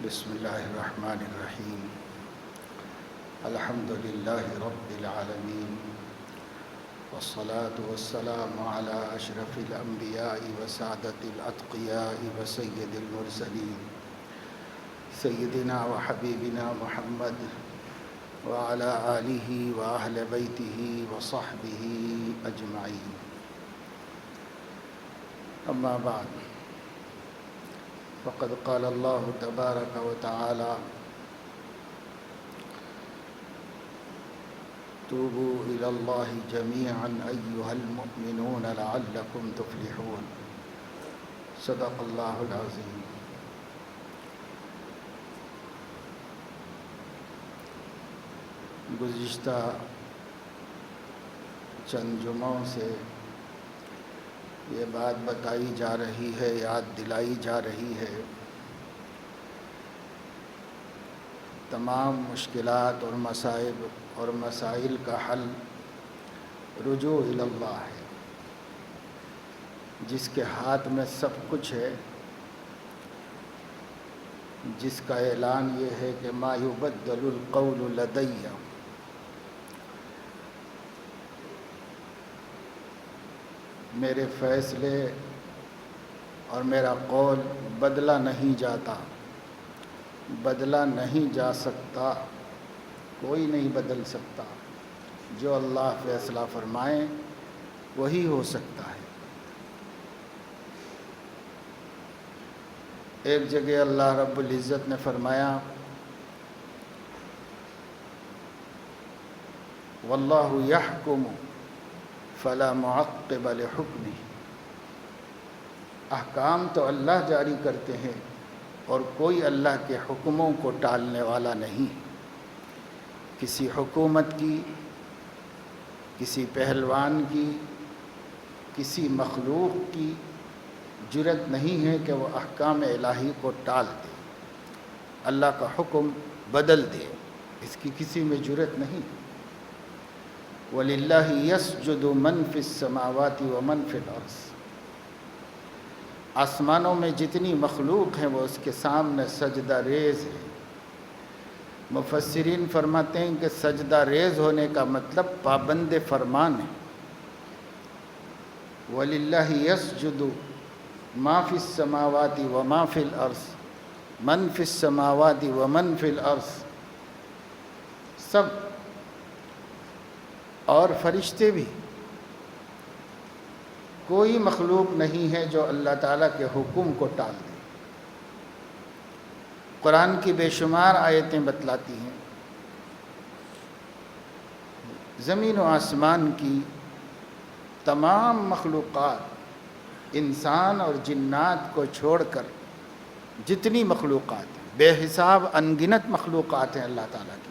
بسم الله الرحمن الرحيم. الحمد لله رب العالمين، والصلاة والسلام على أشرف الأنبياء وسعادة الأتقياء وسيد المرسلين سيدنا وحبيبنا محمد وعلى آله وأهل بيته وصحبه أجمعين. أما بعد، فقد قال الله تبارك وتعالى: توبوا إلى الله جميعا أيها المؤمنون لعلكم تفلحون. صدق الله العظيم. گزشتہ چند جمعوں سے یہ بات بتائی جا رہی ہے، یاد دلائی جا رہی ہے، تمام مشکلات اور مصائب اور مسائل کا حل رجوع الی اللہ ہے، جس کے ہاتھ میں سب کچھ ہے، جس کا اعلان یہ ہے کہ ما یبدل القول لدی، میرے فیصلے اور میرا قول بدلا نہیں جاتا، بدلا نہیں جا سکتا، کوئی نہیں بدل سکتا، جو اللہ فیصلہ فرمائیں وہی ہو سکتا ہے۔ ایک جگہ اللہ رب العزت نے فرمایا: واللہ یحکم فلا معقب لحکمہ، احکام تو اللہ جاری کرتے ہیں اور کوئی اللہ کے حکموں کو ٹالنے والا نہیں۔ کسی حکومت کی، کسی پہلوان کی، کسی مخلوق کی جرأت نہیں ہے کہ وہ احکام الہی کو ٹال دے، اللہ کا حکم بدل دے، اس کی کسی میں جرأت نہیں۔ وَلِلَّهِ يَسْجُدُ مَنْ فِي السَّمَاوَاتِ وَمَنْ فِي الْأَرْضِ، آسمانوں میں جتنی مخلوق ہیں وہ اس کے سامنے سجدہ ریز ہے۔ مفسرین فرماتے ہیں کہ سجدہ ریز ہونے کا مطلب پابند فرمان ہے۔ وَلِلَّهِ يَسْجُدُ مَا فِي السَّمَاوَاتِ وَمَا فِي الْأَرْضِ مَنْ فِي السَّمَاوَاتِ وَمَنْ فِي الْأَرْضِ، سب اور فرشتے بھی، کوئی مخلوق نہیں ہے جو اللہ تعالیٰ کے حکم کو ٹال دے۔ قرآن کی بے شمار آیتیں بتلاتی ہیں، زمین و آسمان کی تمام مخلوقات، انسان اور جنات کو چھوڑ کر جتنی مخلوقات ہیں، بے حساب انگنت مخلوقات ہیں اللہ تعالیٰ کی،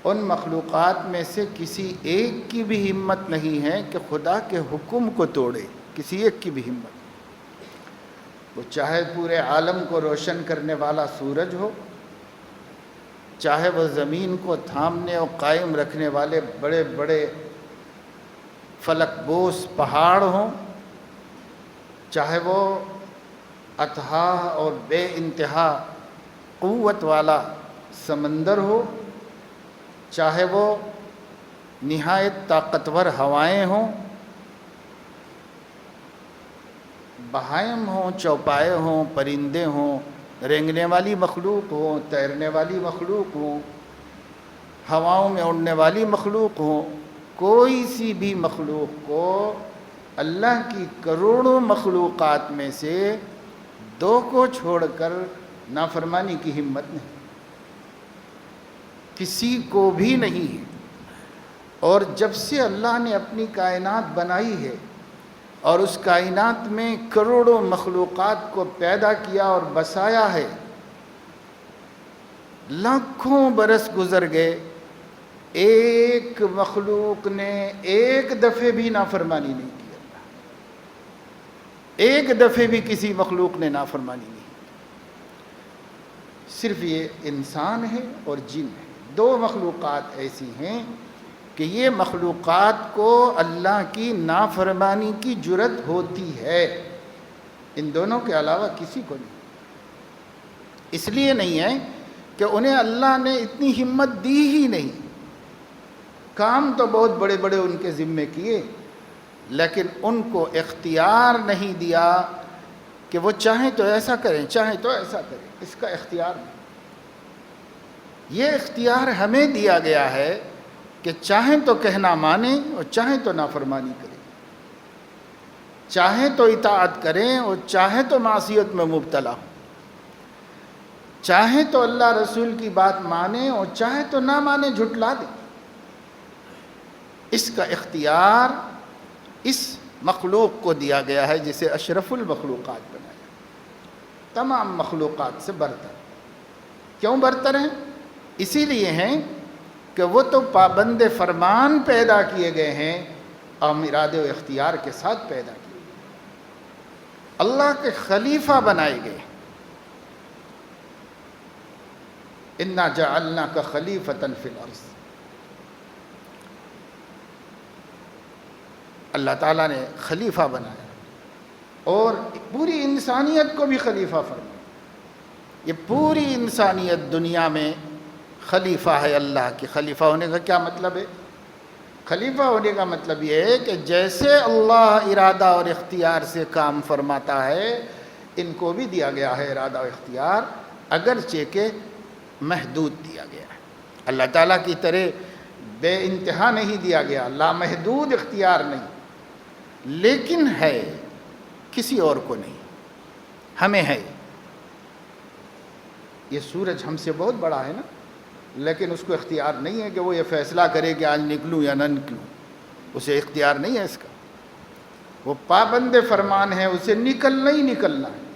ان مخلوقات میں سے کسی ایک کی بھی ہمت نہیں ہے کہ خدا کے حکم کو توڑے، کسی ایک کی بھی ہمت۔ وہ چاہے پورے عالم کو روشن کرنے والا سورج ہو، چاہے وہ زمین کو تھامنے اور قائم رکھنے والے بڑے بڑے فلک بوس پہاڑ ہوں، چاہے وہ اتھاہ اور بے انتہا قوت والا سمندر ہو، چاہے وہ نہایت طاقتور ہوائیں ہوں، بہائم ہوں، چوپائے ہوں، پرندے ہوں، رینگنے والی مخلوق ہوں، تیرنے والی مخلوق ہوں، ہواؤں میں اڑنے والی مخلوق ہوں، کوئی سی بھی مخلوق کو اللہ کی کروڑوں مخلوقات میں سے دو کو چھوڑ کر نافرمانی کی ہمت نہیں، کسی کو بھی نہیں ہے۔ اور جب سے اللہ نے اپنی کائنات بنائی ہے اور اس کائنات میں کروڑوں مخلوقات کو پیدا کیا اور بسایا ہے، لاکھوں برس گزر گئے، ایک مخلوق نے ایک دفعے بھی نافرمانی نہیں کی، اللہ ایک دفعے بھی کسی مخلوق نے نافرمانی نہیں کی۔ صرف یہ انسان ہے اور جن ہے، دو مخلوقات ایسی ہیں کہ یہ مخلوقات کو اللہ کی نافرمانی کی جرأت ہوتی ہے، ان دونوں کے علاوہ کسی کو نہیں۔ اس لیے نہیں ہے کہ انہیں اللہ نے اتنی ہمت دی ہی نہیں، کام تو بہت بڑے بڑے ان کے ذمے کیے، لیکن ان کو اختیار نہیں دیا کہ وہ چاہیں تو ایسا کریں چاہیں تو ایسا کریں، اس کا اختیار نہیں۔ یہ اختیار ہمیں دیا گیا ہے کہ چاہیں تو کہنا مانیں اور چاہیں تو نافرمانی کریں، چاہیں تو اطاعت کریں اور چاہیں تو معصیت میں مبتلا ہوں، چاہیں تو اللہ رسول کی بات مانیں اور چاہیں تو نہ مانیں، جھٹلا دیں۔ اس کا اختیار اس مخلوق کو دیا گیا ہے جسے اشرف المخلوقات بنایا، تمام مخلوقات سے برتر۔ کیوں برتر ہیں؟ اسی لیے ہیں کہ وہ تو پابند فرمان پیدا کیے گئے ہیں اور ارادے و اختیار کے ساتھ پیدا کیے گئے، اللہ کے خلیفہ بنائے گئے۔ انا جعلناک خلیفۃ فی الارض، اللہ تعالیٰ نے خلیفہ بنایا اور پوری انسانیت کو بھی خلیفہ فرمایا۔ یہ پوری انسانیت دنیا میں خلیفہ ہے اللہ کی۔ خلیفہ ہونے کا کیا مطلب ہے؟ خلیفہ ہونے کا مطلب یہ ہے کہ جیسے اللہ ارادہ اور اختیار سے کام فرماتا ہے، ان کو بھی دیا گیا ہے ارادہ اور اختیار، اگرچہ کہ محدود دیا گیا ہے۔ اللہ تعالیٰ کی طرح بے انتہا نہیں دیا گیا، لامحدود اختیار نہیں، لیکن ہے، کسی اور کو نہیں، ہمیں ہے۔ یہ سورج ہم سے بہت بڑا ہے نا، لیکن اس کو اختیار نہیں ہے کہ وہ یہ فیصلہ کرے کہ آج نکلوں یا نہ نکلوں، اسے اختیار نہیں ہے اس کا، وہ پابند فرمان ہے، اسے نکلنا ہی نکلنا ہے،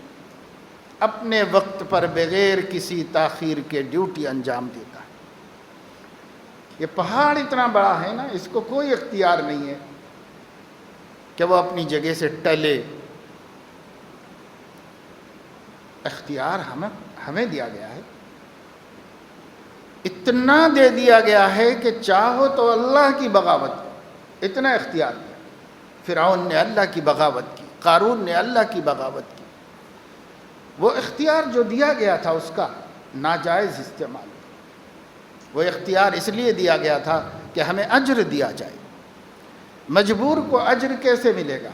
اپنے وقت پر بغیر کسی تاخیر کے ڈیوٹی انجام دیتا ہے۔ یہ پہاڑ اتنا بڑا ہے نا، اس کو کوئی اختیار نہیں ہے کہ وہ اپنی جگہ سے ٹلے، اختیار ہمیں دیا گیا ہے، اتنا دے دیا گیا ہے کہ چاہو تو اللہ کی بغاوت کرو، اتنا اختیار دیا۔ فرعون نے اللہ کی بغاوت کی، قارون نے اللہ کی بغاوت کی، وہ اختیار جو دیا گیا تھا اس کا ناجائز استعمال، وہ اختیار اس لیے دیا گیا تھا کہ ہمیں اجر دیا جائے۔ مجبور کو اجر کیسے ملے گا؟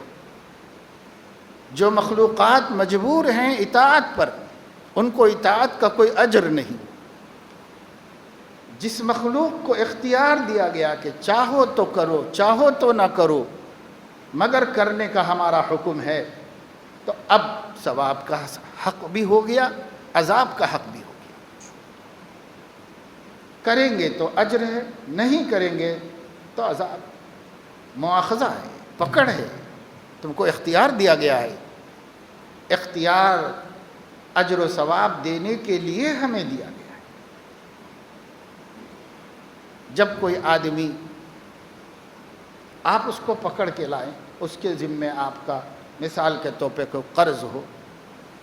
جو مخلوقات مجبور ہیں اطاعت پر، ان کو اطاعت کا کوئی اجر نہیں۔ جس مخلوق کو اختیار دیا گیا کہ چاہو تو کرو چاہو تو نہ کرو، مگر کرنے کا ہمارا حکم ہے، تو اب ثواب کا حق بھی ہو گیا، عذاب کا حق بھی ہو گیا۔ کریں گے تو اجر ہے، نہیں کریں گے تو عذاب، مواخذہ ہے، پکڑ ہے۔ تم کو اختیار دیا گیا ہے، اختیار اجر و ثواب دینے کے لیے ہمیں دیا گیا ہے۔ جب کوئی آدمی، آپ اس کو پکڑ کے لائیں، اس کے ذمے آپ کا مثال کے طور پہ کوئی قرض ہو،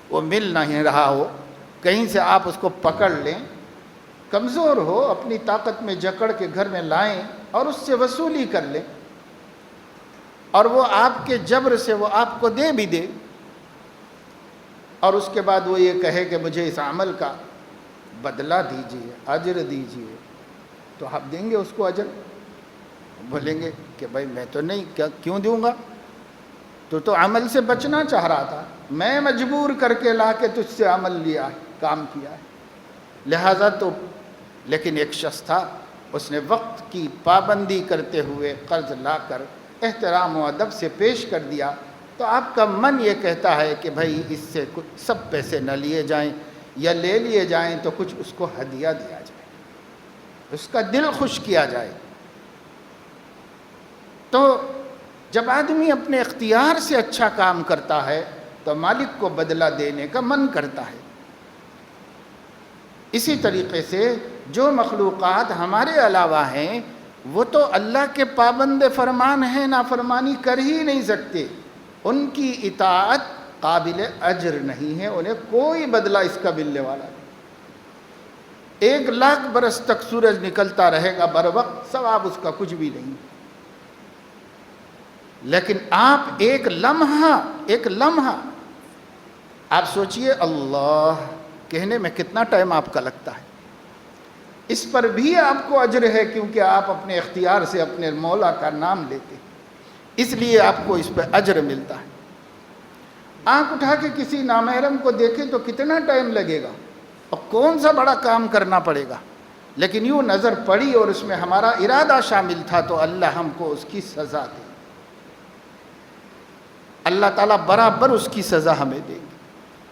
وہ مل نہیں رہا ہو، کہیں سے آپ اس کو پکڑ لیں، کمزور ہو، اپنی طاقت میں جکڑ کے گھر میں لائیں اور اس سے وصولی کر لیں، اور وہ آپ کے جبر سے وہ آپ کو دے بھی دے، اور اس کے بعد وہ یہ کہے کہ مجھے اس عمل کا بدلہ دیجیے، اجر دیجیے، تو آپ دیں گے اس کو اجر؟ بولیں گے کہ بھائی میں تو نہیں، کیوں دوں گا، تو عمل سے بچنا چاہ رہا تھا، میں مجبور کر کے لا کے تجھ سے عمل لیا ہے، کام کیا ہے، لہٰذا تو۔ لیکن ایک شخص تھا، اس نے وقت کی پابندی کرتے ہوئے قرض لا کر احترام و ادب سے پیش کر دیا، تو آپ کا من یہ کہتا ہے کہ بھائی اس سے کچھ سب پیسے نہ لیے جائیں، یا لے لیے جائیں تو کچھ اس کو ہدیہ دیا جائے، اس کا دل خوش کیا جائے۔ تو جب آدمی اپنے اختیار سے اچھا کام کرتا ہے تو مالک کو بدلہ دینے کا من کرتا ہے۔ اسی طریقے سے جو مخلوقات ہمارے علاوہ ہیں، وہ تو اللہ کے پابند فرمان ہیں، نافرمانی کر ہی نہیں سکتے، ان کی اطاعت قابل اجر نہیں ہے، انہیں کوئی بدلہ اس کا ملنے والا نہیں۔ 1,00,000 برس تک سورج نکلتا رہے گا بر وقت، ثواب اس کا کچھ بھی نہیں۔ لیکن آپ ایک لمحہ آپ سوچئے، اللہ کہنے میں کتنا ٹائم آپ کا لگتا ہے؟ اس پر بھی آپ کو اجر ہے، کیونکہ آپ اپنے اختیار سے اپنے مولا کا نام لیتے، اس لیے آپ کو اس پہ اجر ملتا ہے۔ آنکھ اٹھا کے کسی نامحرم کو دیکھیں تو کتنا ٹائم لگے گا اور کون سا بڑا کام کرنا پڑے گا، لیکن یوں نظر پڑی اور اس میں ہمارا ارادہ شامل تھا تو اللہ ہم کو اس کی سزا دے، اللہ تعالیٰ برابر اس کی سزا ہمیں دے گی۔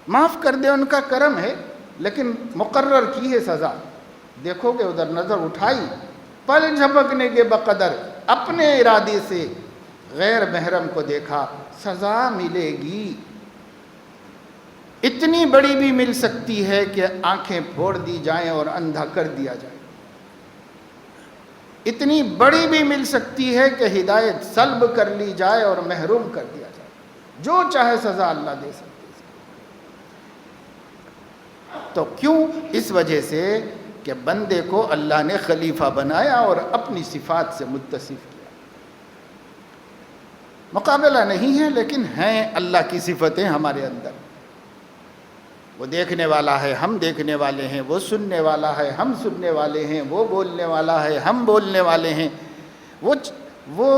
معاف کر دے، ان کا کرم ہے، لیکن مقرر کی ہے سزا۔ دیکھو کہ ادھر نظر اٹھائی، پل جھپکنے کے بقدر اپنے ارادے سے غیر محرم کو دیکھا، سزا ملے گی۔ اتنی بڑی بھی مل سکتی ہے کہ آنکھیں پھوڑ دی جائیں اور اندھا کر دیا جائے، اتنی بڑی بھی مل سکتی ہے کہ ہدایت سلب کر لی جائے اور محروم کر دیا جائے، جو چاہے سزا اللہ دے سکتے۔ تو کیوں؟ اس وجہ سے کہ بندے کو اللہ نے خلیفہ بنایا اور اپنی صفات سے متصف کیا۔ مقابلہ نہیں ہے، لیکن ہیں اللہ کی صفتیں ہمارے اندر۔ وہ دیکھنے والا ہے، ہم دیکھنے والے ہیں، وہ سننے والا ہے، ہم سننے والے ہیں، وہ بولنے والا ہے، ہم بولنے والے ہیں، وہ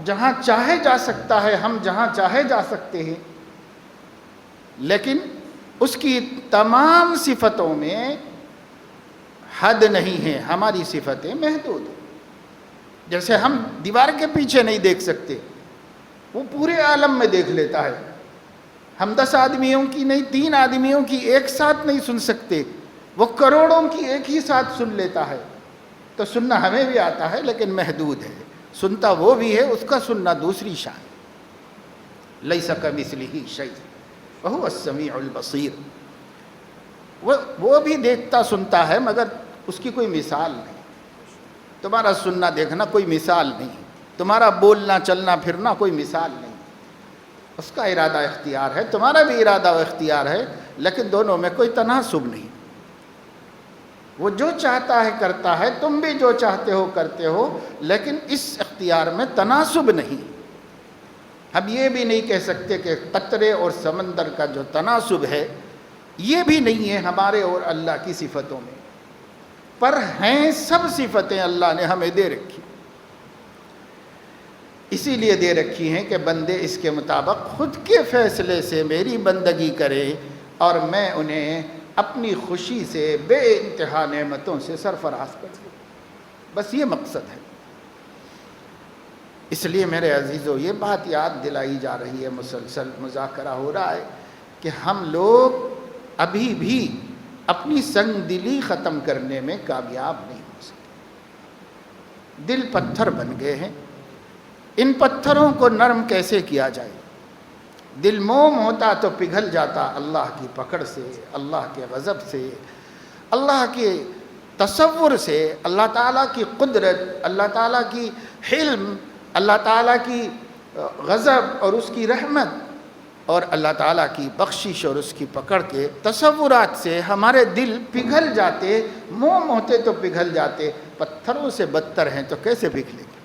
جہاں چاہے جا سکتا ہے، ہم جہاں چاہے جا سکتے ہیں، لیکن اس کی تمام صفتوں میں حد نہیں ہے، ہماری صفتیں محدود ہیں۔ جیسے ہم دیوار کے پیچھے نہیں دیکھ سکتے، وہ پورے عالم میں دیکھ لیتا ہے۔ ہم 10 آدمیوں کی نہیں، 3 آدمیوں کی ایک ساتھ نہیں سن سکتے، وہ کروڑوں کی ایک ہی ساتھ سن لیتا ہے۔ تو سننا ہمیں بھی آتا ہے، لیکن محدود ہے، سنتا وہ بھی ہے، اس کا سننا دوسری شان۔ لیس کمثلہ شیء وہو السمیع البصیر۔ وہ بھی دیکھتا سنتا ہے، مگر اس کی کوئی مثال نہیں۔ تمہارا سننا دیکھنا کوئی مثال نہیں، تمہارا بولنا چلنا پھرنا کوئی مثال نہیں۔ اس کا ارادہ اختیار ہے، تمہارا بھی ارادہ و اختیار ہے، لیکن دونوں میں کوئی تناسب نہیں۔ وہ جو چاہتا ہے کرتا ہے، تم بھی جو چاہتے ہو کرتے ہو، لیکن اس اختیار میں تناسب نہیں۔ ہم یہ بھی نہیں کہہ سکتے کہ قطرے اور سمندر کا جو تناسب ہے، یہ بھی نہیں ہے ہمارے اور اللہ کی صفتوں میں، پر ہیں سب صفتیں اللہ نے ہمیں دے رکھی، اسی لیے دے رکھی ہیں کہ بندے اس کے مطابق خود کے فیصلے سے میری بندگی کرے اور میں انہیں اپنی خوشی سے بے انتہا نعمتوں سے سرفراز کر دوں۔ بس یہ مقصد ہے۔ اس لیے میرے عزیزو، یہ بات یاد دلائی جا رہی ہے، مسلسل مذاکرہ ہو رہا ہے کہ ہم لوگ ابھی بھی اپنی سنگ دلی ختم کرنے میں کامیاب نہیں ہو سکے۔ دل پتھر بن گئے ہیں، ان پتھروں کو نرم کیسے کیا جائے؟ دل موم ہوتا تو پگھل جاتا اللہ کی پکڑ سے، اللہ کے غضب سے، اللہ کے تصور سے، اللہ تعالیٰ کی قدرت، اللہ تعالیٰ کی حلم، اللہ تعالیٰ کی غضب اور اس کی رحمت اور اللہ تعالیٰ کی بخشش اور اس کی پکڑ کے تصورات سے ہمارے دل پگھل جاتے، موم ہوتے تو پگھل جاتے، پتھروں سے بدتر ہیں تو کیسے پگھلیں گے؟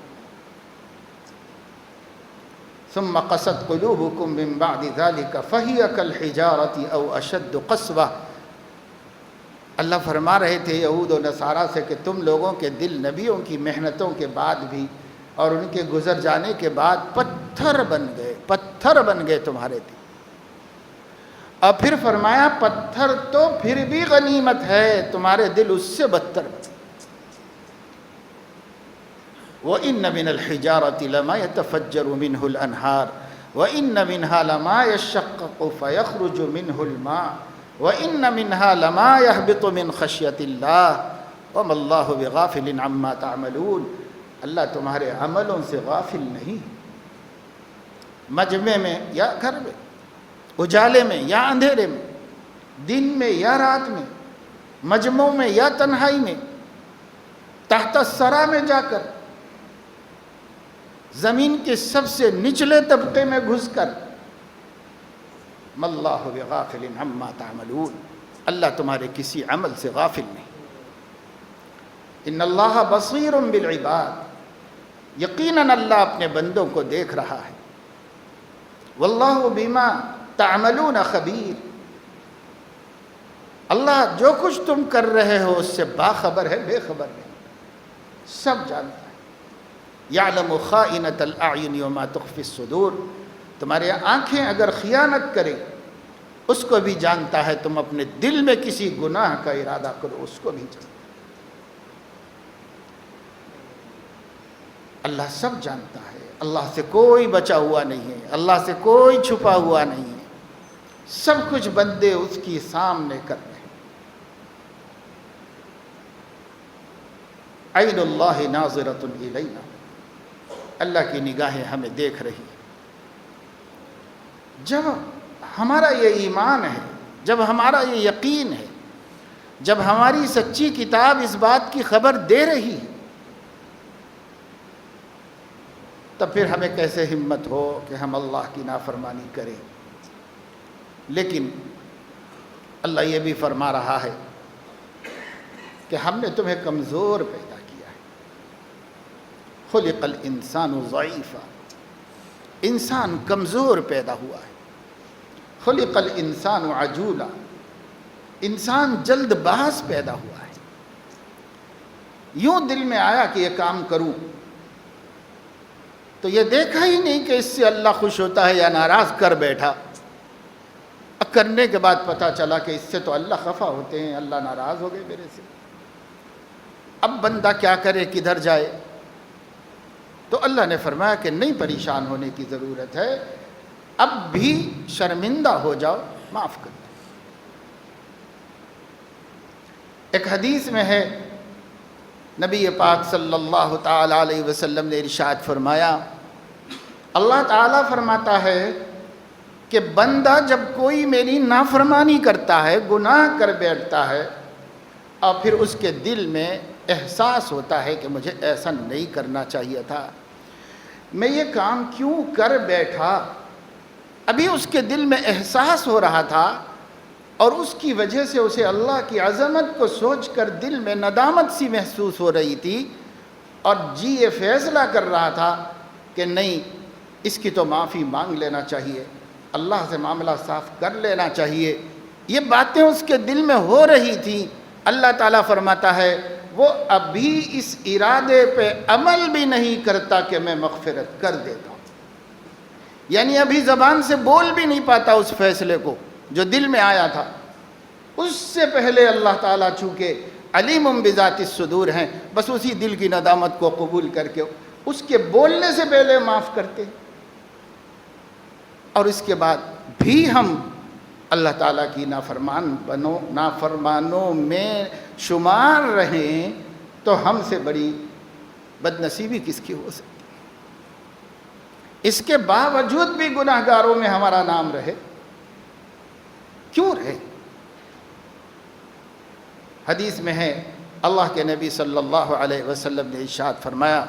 ثم قست قلوبكم من بعد ذلك فهي كالحجارة او اشد قسوة۔ اللہ فرما رہے تھے یہود و نصارہ سے کہ تم لوگوں کے دل نبیوں کی محنتوں کے بعد بھی اور ان کے گزر جانے کے بعد پتھر بن گئے، پتھر بن گئے تمہارے دل۔ اور پھر فرمایا پتھر تو پھر بھی غنیمت ہے، تمہارے دل اس سے بدتر بن گئے۔ وَإِنَّ مِنَ الْحِجَارَةِ لَمَا يَتَفَجَّرُ مِنْهُ الْأَنْهَارُ وَإِنَّ مِنْهَا لَمَا يَشَّقَّقُ فَيَخْرُجُ مِنْهُ الْمَاءُ وَإِنَّ مِنْهَا لَمَا يَهْبِطُ مِنْ خَشْيَةِ اللَّهِ وَمَا اللَّهُ بِغَافِلٍ عَمَّا تَعْمَلُونَ۔ اللہ تمہارے عملوں سے غافل نہیں، مجمع میں یا گھر میں، اجالے میں یا اندھیرے میں، دن میں یا رات میں، مجمع میں یا تنہائی میں، تحت الثری میں جا کر، زمین کے سب سے نچلے طبقے میں گھس کر، مَاللَّهُ بِغَافِلٍ عَمَّا تَعْمَلُونَ، اللہ تمہارے کسی عمل سے غافل نہیں۔ ان اللہ بصیر بالعباد، یقیناً اللہ اپنے بندوں کو دیکھ رہا ہے۔ واللہ بما تعملون خبیر، اللہ جو کچھ تم کر رہے ہو اس سے باخبر ہے، بے خبر نہیں، سب جانتا ہے۔ یعلم خائنۃ الاعین وما تخفی الصدور، تمہاری آنکھیں اگر خیانت کریں اس کو بھی جانتا ہے، تم اپنے دل میں کسی گناہ کا ارادہ کرو اس کو بھی جانتا ہے۔ اللہ سب جانتا ہے، اللہ سے کوئی بچا ہوا نہیں ہے، اللہ سے کوئی چھپا ہوا نہیں ہے، سب کچھ بندے اس کی سامنے کر رہے ہیں۔ عین اللہ ناظرۃ الینا، اللہ کی نگاہیں ہمیں دیکھ رہی ہیں۔ جب ہمارا یہ ایمان ہے، جب ہمارا یہ یقین ہے، جب ہماری سچی کتاب اس بات کی خبر دے رہی ہے، تب پھر ہمیں کیسے ہمت ہو کہ ہم اللہ کی نافرمانی کریں۔ لیکن اللہ یہ بھی فرما رہا ہے کہ ہم نے تمہیں کمزور پیدا کیا ہے۔ خلق الانسان ضعیفا، انسان کمزور پیدا ہوا ہے۔ خلق الانسان عجولا، انسان جلد باز پیدا ہوا ہے۔ یوں دل میں آیا کہ یہ کام کروں تو یہ دیکھا ہی نہیں کہ اس سے اللہ خوش ہوتا ہے یا ناراض، کر بیٹھا۔ کرنے کے بعد پتہ چلا کہ اس سے تو اللہ خفا ہوتے ہیں، اللہ ناراض ہو گئے میرے سے۔ اب بندہ کیا کرے، کدھر جائے؟ تو اللہ نے فرمایا کہ نہیں پریشان ہونے کی ضرورت ہے، اب بھی شرمندہ ہو جاؤ، معاف کر دو۔ ایک حدیث میں ہے، نبی پاک صلی اللہ تعالیٰ علیہ وسلم نے ارشاد فرمایا، اللہ تعالیٰ فرماتا ہے کہ بندہ جب کوئی میری نافرمانی کرتا ہے، گناہ کر بیٹھتا ہے، اور پھر اس کے دل میں احساس ہوتا ہے کہ مجھے ایسا نہیں کرنا چاہیے تھا، میں یہ کام کیوں کر بیٹھا، ابھی اس کے دل میں احساس ہو رہا تھا اور اس کی وجہ سے اسے اللہ کی عظمت کو سوچ کر دل میں ندامت سی محسوس ہو رہی تھی، اور جی یہ فیصلہ کر رہا تھا کہ نہیں، اس کی تو معافی مانگ لینا چاہیے، اللہ سے معاملہ صاف کر لینا چاہیے، یہ باتیں اس کے دل میں ہو رہی تھیں، اللہ تعالیٰ فرماتا ہے وہ ابھی اس ارادے پہ عمل بھی نہیں کرتا کہ میں مغفرت کر دیتا ہوں، یعنی ابھی زبان سے بول بھی نہیں پاتا اس فیصلے کو جو دل میں آیا تھا۔ اس سے پہلے اللہ تعالیٰ چونکہ علیم بذات الصدور ہیں، بس اسی دل کی ندامت کو قبول کر کے اس کے بولنے سے پہلے معاف کرتے، اور اس کے بعد بھی ہم اللہ تعالیٰ کی نافرمانوں میں شمار رہیں تو ہم سے بڑی بد نصیبی کس کی ہو سکتی؟ اس کے باوجود بھی گناہ گاروں میں ہمارا نام رہے، کیوں رہے؟ حدیث میں ہے، اللہ کے نبی صلی اللہ علیہ وسلم نے ارشاد فرمایا،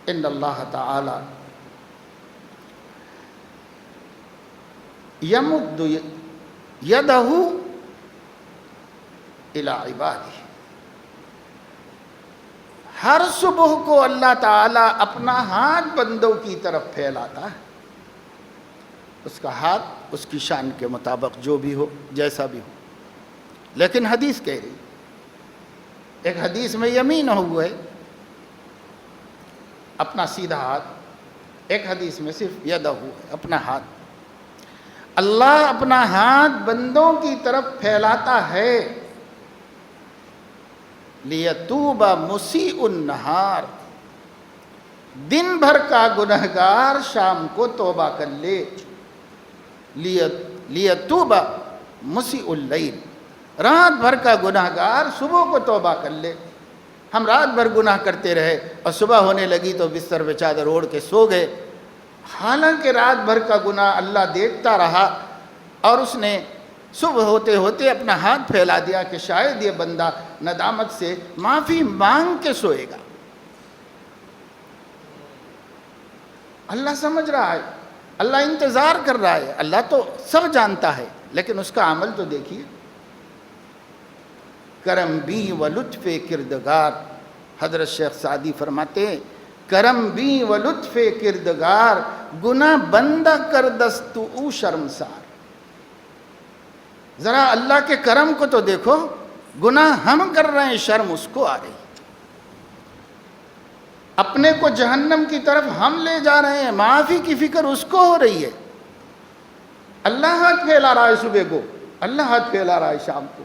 ان اللہ تعالی یمد یدہ الی عبادہ، ہر صبح کو اللہ تعالیٰ اپنا ہاتھ بندوں کی طرف پھیلاتا ہے، اس کا ہاتھ اس کی شان کے مطابق جو بھی ہو، جیسا بھی ہو، لیکن حدیث کہہ رہی، ایک حدیث میں یمین ہوئے اپنا سیدھا ہاتھ، ایک حدیث میں صرف یدہ ہوئے اپنا ہاتھ، اللہ اپنا ہاتھ بندوں کی طرف پھیلاتا ہے، لیتوب مسیء النہار، دن بھر کا گنہگار شام کو توبہ کر لے، لیتوب مسیء اللیل، رات بھر کا گنہگار صبح کو توبہ کر لے۔ ہم رات بھر گناہ کرتے رہے اور صبح ہونے لگی تو بستر پہ چادر اوڑھ کے سو گئے، حالانکہ رات بھر کا گناہ اللہ دیکھتا رہا، اور اس نے صبح ہوتے ہوتے اپنا ہاتھ پھیلا دیا کہ شاید یہ بندہ ندامت سے معافی مانگ کے سوئے گا۔ اللہ سمجھ رہا ہے، اللہ انتظار کر رہا ہے، اللہ تو سب جانتا ہے، لیکن اس کا عمل تو دیکھیے۔ کرم بی و لطف کردگار، حضرت شیخ سعدی فرماتے ہیں، کرم بی و لطف کردگار، گناہ بندہ کر دست او شرمسار۔ ذرا اللہ کے کرم کو تو دیکھو، گناہ ہم کر رہے ہیں، شرم اس کو آ رہی، اپنے کو جہنم کی طرف ہم لے جا رہے ہیں، معافی کی فکر اس کو ہو رہی ہے۔ اللہ ہاتھ پھیلا رہا ہے صبح کو، اللہ ہاتھ پھیلا رہا ہے شام کو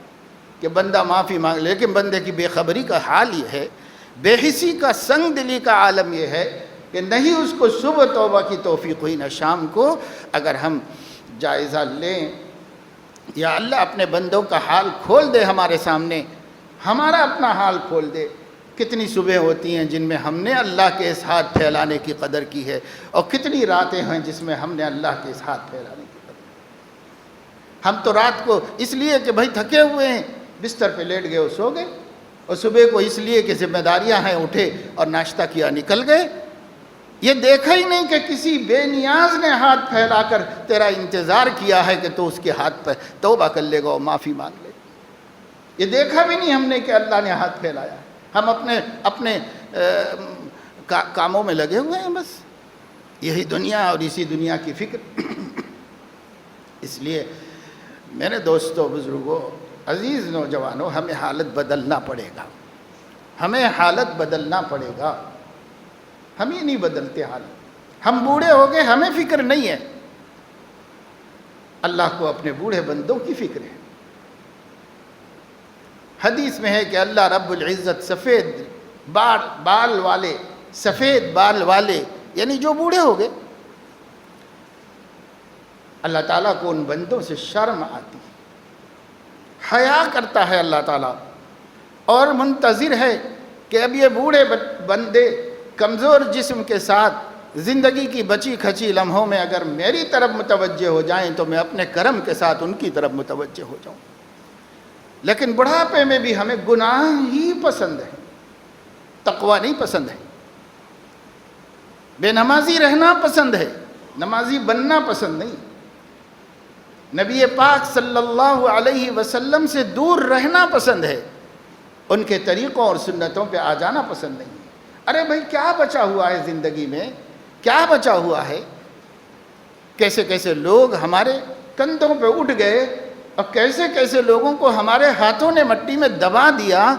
کہ بندہ معافی مانگ، لیکن بندے کی بے خبری کا حال یہ ہے، بے حسی کا، سنگ دلی کا عالم یہ ہے کہ نہیں اس کو صبح توبہ کی توفیق ہوئی نہ شام کو۔ اگر ہم جائزہ لیں، یا اللہ اپنے بندوں کا حال کھول دے ہمارے سامنے، ہمارا اپنا حال کھول دے، کتنی صبح ہوتی ہیں جن میں ہم نے اللہ کے اس ہاتھ پھیلانے کی قدر کی ہے، اور کتنی راتیں ہیں جس میں ہم نے اللہ کے اس ہاتھ پھیلانے کی قدر کی۔ ہم تو رات کو اس لیے کہ بھائی تھکے ہوئے ہیں، بستر پہ لیٹ گئے اور سو گئے، اور صبح کو اس لیے کہ ذمہ داریاں ہیں اٹھے اور ناشتہ کیا نکل گئے۔ یہ دیکھا ہی نہیں کہ کسی بے نیاز نے ہاتھ پھیلا کر تیرا انتظار کیا ہے کہ تو اس کے ہاتھ پہ توبہ کر لے گا اور معافی مانگ لے گا۔ یہ دیکھا بھی نہیں ہم نے کہ اللہ نے ہاتھ پھیلایا۔ ہم اپنے کاموں میں لگے ہوئے ہیں، بس یہی دنیا اور اسی دنیا کی فکر۔ اس لیے میرے دوستوں، بزرگوں، عزیز نوجوانوں، ہمیں حالت بدلنا پڑے گا، ہمیں حالت بدلنا پڑے گا۔ ہم ہی نہیں بدلتے حالت، ہم بوڑھے ہو گئے، ہمیں فکر نہیں ہے، اللہ کو اپنے بوڑھے بندوں کی فکر ہے۔ حدیث میں ہے کہ اللہ رب العزت سفید بال والے یعنی جو بوڑھے ہو گئے، اللہ تعالیٰ کو ان بندوں سے شرم آتی ہے، حیا کرتا ہے اللہ تعالیٰ، اور منتظر ہے کہ اب یہ بوڑھے بندے کمزور جسم کے ساتھ زندگی کی بچی کھچی لمحوں میں اگر میری طرف متوجہ ہو جائیں تو میں اپنے کرم کے ساتھ ان کی طرف متوجہ ہو جاؤں۔ لیکن بڑھاپے میں بھی ہمیں گناہ ہی پسند ہے، تقوی نہیں پسند ہے، بے نمازی رہنا پسند ہے، نمازی بننا پسند نہیں، نبی پاک صلی اللہ علیہ وسلم سے دور رہنا پسند ہے، ان کے طریقوں اور سنتوں پہ آ جانا پسند نہیں۔ ارے بھائی کیا بچا ہوا ہے زندگی میں، کیا بچا ہوا ہے؟ کیسے کیسے لوگ ہمارے کندھوں پہ اٹھ گئے، اور کیسے کیسے لوگوں کو ہمارے ہاتھوں نے مٹی میں دبا دیا،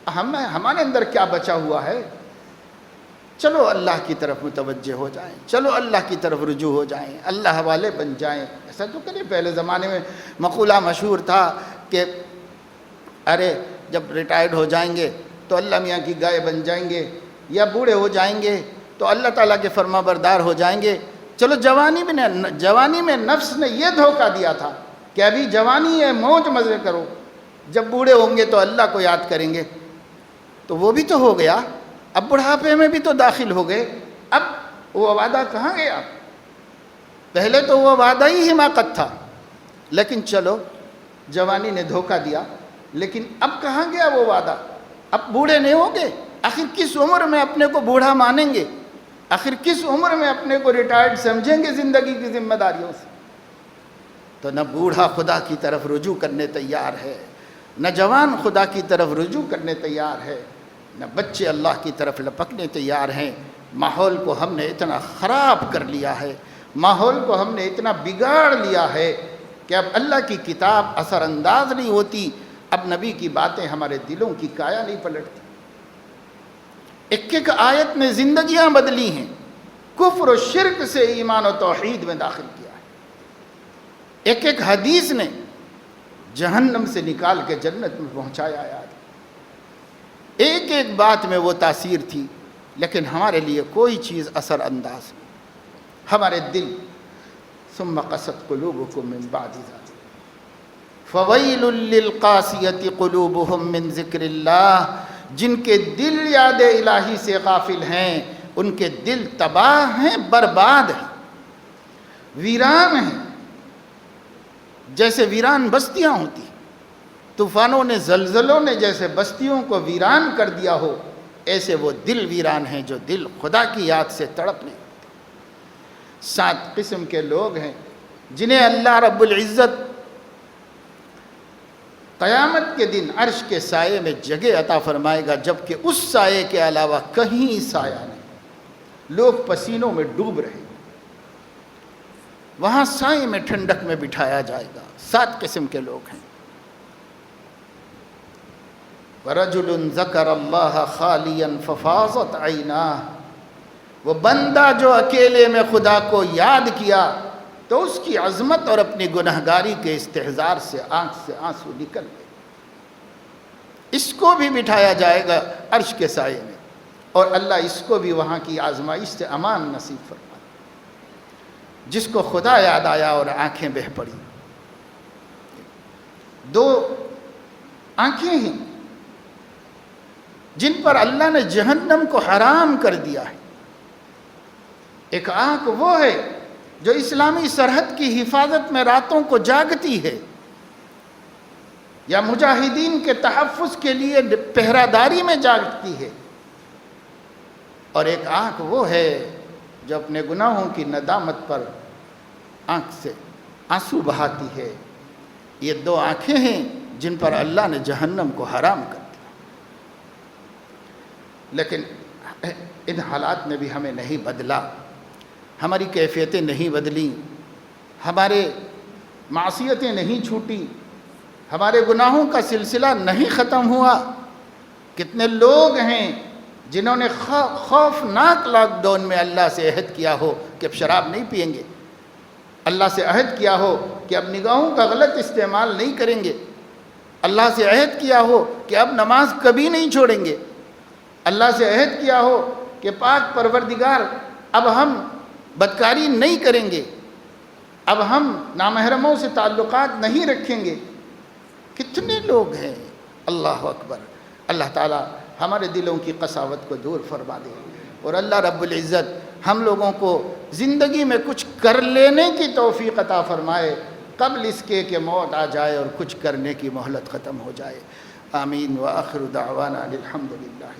ہمارے اندر کیا بچا ہوا ہے؟ چلو اللہ کی طرف متوجہ ہو جائیں، چلو اللہ کی طرف رجوع ہو جائیں، اللہ والے بن جائیں۔ ایسا تو کریں، پہلے زمانے میں مقولہ مشہور تھا کہ ارے جب ریٹائرڈ ہو جائیں گے تو اللہ میاں کی گائے بن جائیں گے، یا بوڑھے ہو جائیں گے تو اللہ تعالیٰ کے فرما بردار ہو جائیں گے۔ چلو جوانی میں نفس نے یہ دھوکہ دیا تھا کہ ابھی جوانی ہے، موج مزے کرو، جب بوڑھے ہوں گے تو اللہ کو یاد کریں گے۔ تو وہ بھی تو ہو گیا، اب بڑھاپے میں بھی تو داخل ہو گئے، اب وہ وعدہ کہاں گیا؟ پہلے تو وہ وعدہ ہی حماقت تھا، لیکن چلو جوانی نے دھوکہ دیا، لیکن اب کہاں گیا وہ وعدہ؟ اب بوڑھے نہیں ہوں گے، آخر کس عمر میں اپنے کو بوڑھا مانیں گے؟ آخر کس عمر میں اپنے کو ریٹائرڈ سمجھیں گے زندگی کی ذمہ داریوں سے؟ تو نہ بوڑھا خدا کی طرف رجوع کرنے تیار ہے، نہ جوان خدا کی طرف رجوع کرنے تیار ہے، نہ بچے اللہ کی طرف لپکنے تیار ہیں۔ ماحول کو ہم نے اتنا خراب کر لیا ہے، ماحول کو ہم نے اتنا بگاڑ لیا ہے کہ اب اللہ کی کتاب اثر انداز نہیں ہوتی، اب نبی کی باتیں ہمارے دلوں کی کایا نہیں پلٹتی۔ ایک ایک آیت میں زندگیاں بدلی ہیں، کفر و شرک سے ایمان و توحید میں داخل کیا ہے، ایک ایک حدیث نے جہنم سے نکال کے جنت میں پہنچایا ہے۔ ایک ایک بات میں وہ تاثیر تھی، لیکن ہمارے لیے کوئی چیز اثر انداز نہیں۔ ہمارے دل ثم قست قلوبکم من بعد ذلک فویل للقاسیۃ قلوبہم من ذکر اللہ، جن کے دل یاد الہی سے غافل ہیں ان کے دل تباہ ہیں، برباد ہیں، ویران ہیں، جیسے ویران بستیاں ہوتی، طوفانوں نے، زلزلوں نے جیسے بستیوں کو ویران کر دیا ہو، ایسے وہ دل ویران ہیں جو دل خدا کی یاد سے تڑپنے لگتے۔ 7 قسم کے لوگ ہیں جنہیں اللہ رب العزت قیامت کے دن عرش کے سائے میں جگہ عطا فرمائے گا، جبکہ اس سائے کے علاوہ کہیں سایہ نہیں، لوگ پسینوں میں ڈوب رہے ہیں۔ وہاں سائے میں ٹھنڈک میں بٹھایا جائے گا۔ 7 قسم کے لوگ ہیں۔ وَرَجُلٌ ذَكَرَ اللَّهَ خَالِيًا فَفَاضَتْ عَيْنَاهُ، وہ بندہ جو اکیلے میں خدا کو یاد کیا تو اس کی عظمت اور اپنی گنہگاری کے استحضار سے آنکھ سے آنسو نکل گئے۔ اس کو بھی بٹھایا جائے گا عرش کے سائے میں، اور اللہ اس کو بھی وہاں کی آزمائش سے امان نصیب فرمائے۔ جس کو خدا یاد آیا اور آنکھیں بہہ پڑی۔ 2 آنکھیں ہیں جن پر اللہ نے جہنم کو حرام کر دیا ہے۔ ایک آنکھ وہ ہے جو اسلامی سرحد کی حفاظت میں راتوں کو جاگتی ہے یا مجاہدین کے تحفظ کے لیے پہرہ داری میں جاگتی ہے، اور ایک آنکھ وہ ہے جو اپنے گناہوں کی ندامت پر آنکھ سے آنسو بہاتی ہے۔ یہ 2 آنکھیں ہیں جن پر اللہ نے جہنم کو حرام کر دیا۔ لیکن ان حالات میں بھی ہمیں نہیں بدلا، ہماری کیفیتیں نہیں بدلیں، ہمارے معصیتیں نہیں چھوٹی، ہمارے گناہوں کا سلسلہ نہیں ختم ہوا۔ کتنے لوگ ہیں جنہوں نے خوفناک لاک ڈاؤن میں اللہ سے عہد کیا ہو کہ اب شراب نہیں پئیں گے، اللہ سے عہد کیا ہو کہ اب نگاہوں کا غلط استعمال نہیں کریں گے، اللہ سے عہد کیا ہو کہ اب نماز کبھی نہیں چھوڑیں گے، اللہ سے عہد کیا ہو کہ پاک پروردگار اب ہم بدکاری نہیں کریں گے، اب ہم نامحرموں سے تعلقات نہیں رکھیں گے۔ کتنے لوگ ہیں، اللہ اکبر۔ اللہ تعالی ہمارے دلوں کی قساوت کو دور فرما دے، اور اللہ رب العزت ہم لوگوں کو زندگی میں کچھ کر لینے کی توفیق عطا فرمائے قبل اس کے کہ موت آ جائے اور کچھ کرنے کی مہلت ختم ہو جائے۔ آمین۔ وآخر دعوانا الحمد للہ۔